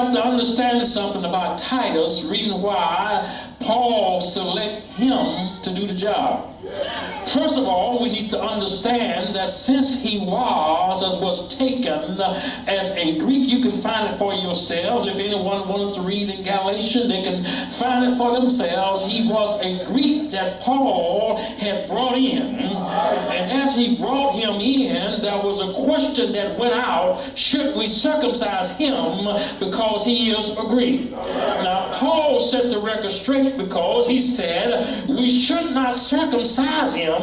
have to understand something about Titus, reason why Paul selected him to do the job. First of all, we need to understand that since he was taken as a Greek, you can find it for yourselves. If anyone wanted to read in Galatians, they can find it for themselves. He was a Greek that Paul had brought in. And as he brought him in, there was a question that went out: should we circumcise him because he is a Greek? Now, Paul set the record straight because he said we should not circumcise him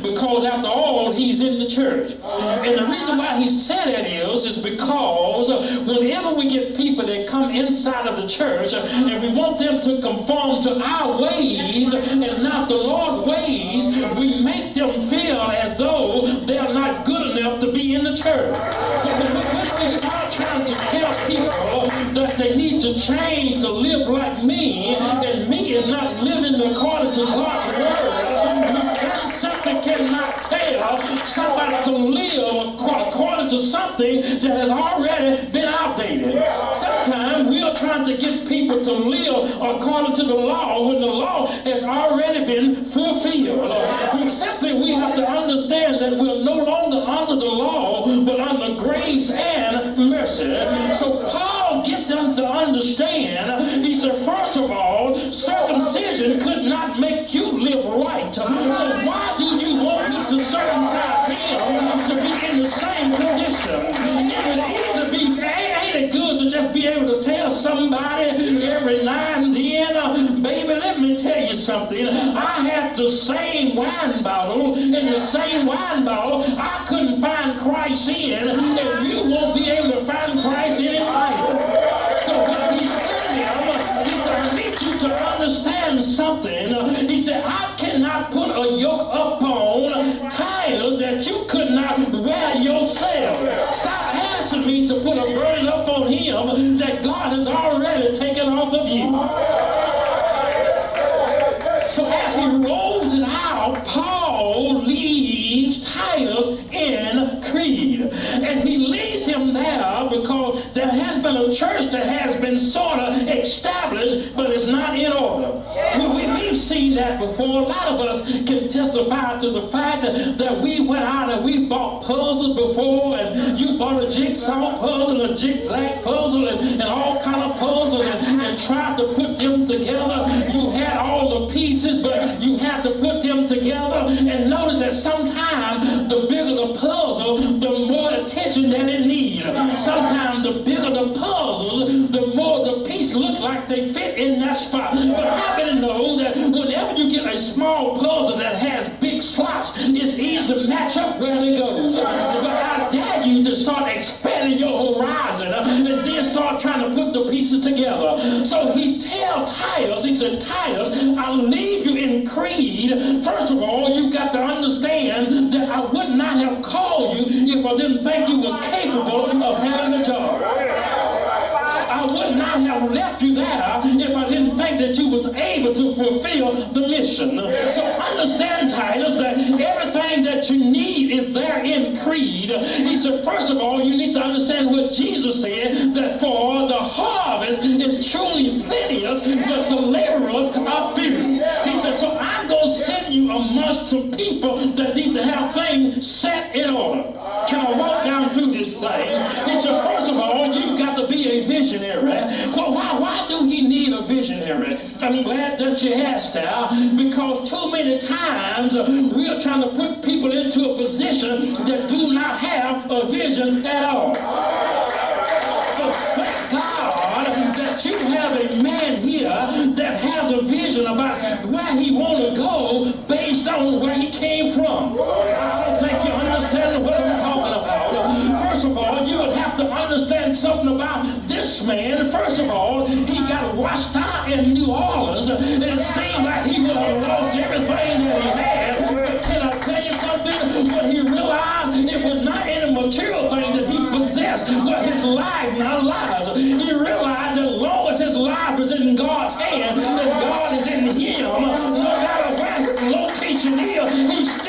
because after all he's in the church. And the reason why he said it is because whenever we get people that come inside of the church and we want them to conform to our ways and not the Lord's ways, we make them feel as though they are not good enough to be in the church. But when we start trying to tell people that they need to change to live like me, and me is not living according to God's word, simply cannot tell somebody to live according to something that has already been outdated. Sometimes we are trying to get people to live according to the law when the law has already been fulfilled. We have to understand that we're no longer under the law, but under grace and mercy. So Paul get them to understand. He said, first of all, circumcision could not make you live right. So why do you want me to circumcise him to be in the same condition? Ain't it good to just be able to tell somebody every now and then, baby, let me tell you something. I had the same wine bottle, and the same wine bottle I couldn't find Christ in, and you won't be able to find Christ in it either. So what he's telling him, he said, I need you to understand something. He said, I cannot put a yoke upon Titus that you could not wear yourself. Stop asking me to put a burden up on him that God has already taken off of you. So as he rolls it out, Paul leaves Titus in Crete. And he leaves him there because there has been a church that has been sort of established, but it's not in order. We've seen that before. A lot of us can testify to the fact that we went out and we bought puzzles before, and you bought a jigsaw puzzle, a zigzag puzzle, and all kind of puzzles, and tried to put them together. You had all the pieces, but you had to put them together. And notice that sometimes the bigger the puzzle, the more attention that it needs. Sometimes the bigger the puzzles, the more the pieces look like they fit in that spot. But I happen to know that whenever you get a small puzzle that has big slots, it's easy to match up where it goes. But I dare you to start expanding your horizon and then start trying to put the pieces together. So he tells Titus, he said, Titus, I'll leave you in Crete. First of all, you got to understand that I would not have called you if I didn't think you was capable of having a job. I would not have left you there if I didn't think that you was able to fulfill the mission. So understand, Titus, that everything that you need is there in Crete. He said, first of all, you need to understand what Jesus said, that for the harvest is truly plenteous, but the laborers are few. He said, so I'm going to send you amongst some people that need to have things set in order. Can I walk down through this thing? He said, first of all, you got to be a visionary. Well, why do he need a visionary? I'm glad that you asked that, because too many times we are trying to put people into a position that do not have a vision at all. But thank God that you have a man here that has a vision about where he want to go based on where he came from. I don't think you understand what I'm talking about. First of all, you would have to understand something about this man. First of all, he got washed out in New Orleans, and it seemed like he would have lost everything that he had. But can I tell you something? When he realized it was not any material thing that he possessed, but his life, not lives. He realized that as long as his life is in God's hand, and God is in him, no matter where his location is, he's